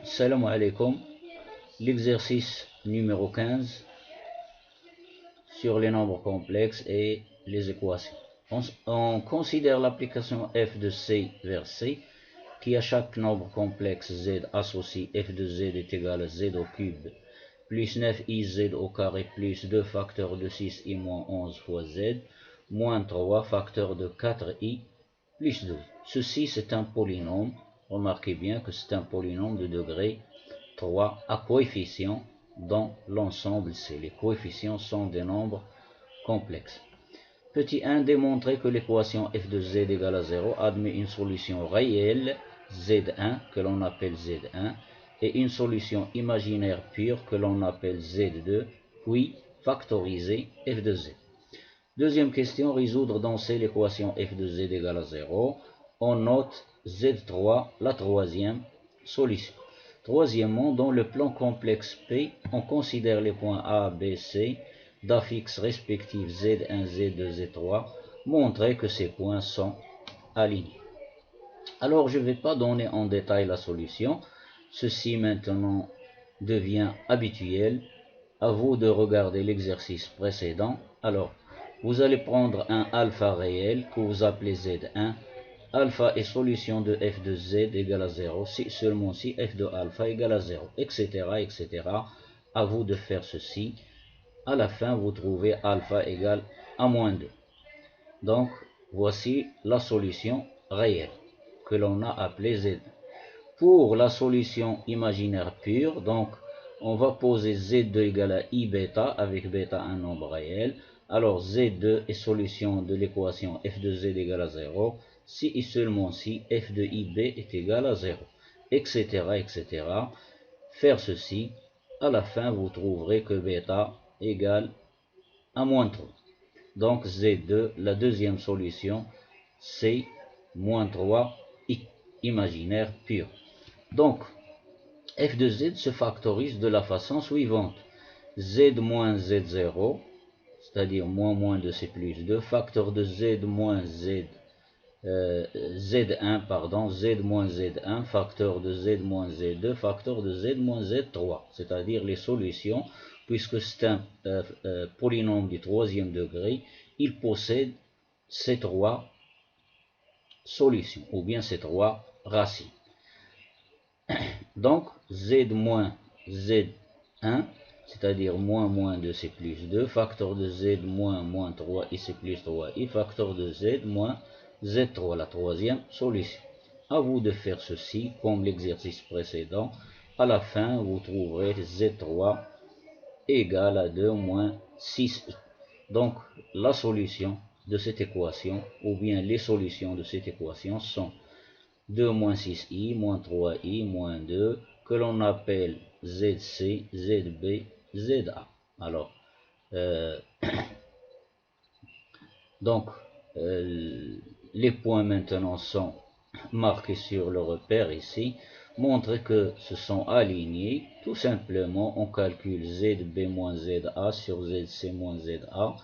Salam alaikum. L'exercice numéro 15 sur les nombres complexes et les équations. On considère l'application f de c vers c qui à chaque nombre complexe z associe f de z est égal à z au cube plus 9iz au carré plus 2 facteurs de 6i moins 11 fois z moins 3 facteurs de 4i plus 12. Ceci c'est un polynôme. Remarquez bien que c'est un polynôme de degré 3 à coefficients dans l'ensemble C. Les coefficients sont des nombres complexes. Petit 1, démontrer que l'équation f de z égale à 0 admet une solution réelle z1 que l'on appelle z1 et une solution imaginaire pure que l'on appelle z2, puis factoriser f de z. Deuxième question, résoudre dans C l'équation f de z égale à 0. On note z3, la troisième solution. Troisièmement, dans le plan complexe P, on considère les points A, B, C d'affixes respectifs Z1, Z2, Z3, montrer que ces points sont alignés. Alors, je ne vais pas donner en détail la solution. Ceci maintenant devient habituel. À vous de regarder l'exercice précédent. Alors, vous allez prendre un alpha réel que vous appelez Z1. Alpha est solution de f de z égale à 0, si seulement si f de alpha égale à 0, etc., etc. À vous de faire ceci. À la fin, vous trouvez alpha égale à moins 2. Donc, voici la solution réelle que l'on a appelée z. Pour la solution imaginaire pure, donc, on va poser z2 égale à i bêta, avec bêta un nombre réel. Alors, z2 est solution de l'équation f de z égale à 0. Si et seulement si f de ib est égal à 0, etc., etc. Faire ceci, à la fin, vous trouverez que bêta égale à moins 3. Donc, Z2, la deuxième solution, c'est moins 3i, imaginaire pur. Donc, f de z se factorise de la façon suivante. Z moins Z0, c'est-à-dire moins de c plus 2, facteur de z moins z Z1, pardon, Z moins Z1, facteur de Z moins Z2, facteur de Z moins Z3, c'est-à-dire les solutions, puisque c'est un polynôme du troisième degré, il possède ces trois solutions, ou bien ces trois racines. Donc, Z moins Z1, c'est-à-dire moins de C plus 2, facteur de Z moins 3 et C plus 3, et facteur de Z moins Z3, la troisième solution. À vous de faire ceci, comme l'exercice précédent. À la fin, vous trouverez Z3 égale à 2 moins 6i. Donc, la solution de cette équation, ou bien les solutions de cette équation sont 2 moins 6i, moins 3i, moins 2, que l'on appelle ZC, ZB, ZA. Alors, donc, les points maintenant sont marqués sur le repère ici. Montre que ce sont alignés. Tout simplement, on calcule ZB moins ZA sur ZC moins ZA.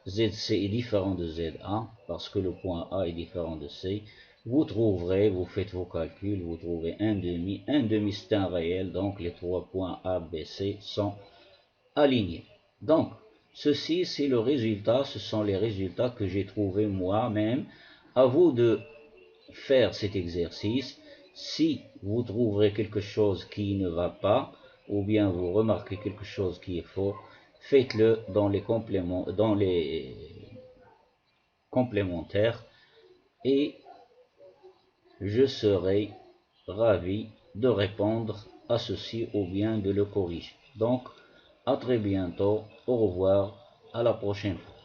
ZC est différent de ZA parce que le point A est différent de C. Vous trouverez, vous faites vos calculs, vous trouvez 1,5. 1,5 c'est un réel, donc les trois points A, B, C sont alignés. Donc, ceci c'est le résultat, ce sont les résultats que j'ai trouvés moi-même. À vous de faire cet exercice. Si vous trouverez quelque chose qui ne va pas, ou bien vous remarquez quelque chose qui est faux, faites-le dans les complémentaires et je serai ravi de répondre à ceci ou bien de le corriger. Donc, à très bientôt, au revoir, à la prochaine fois.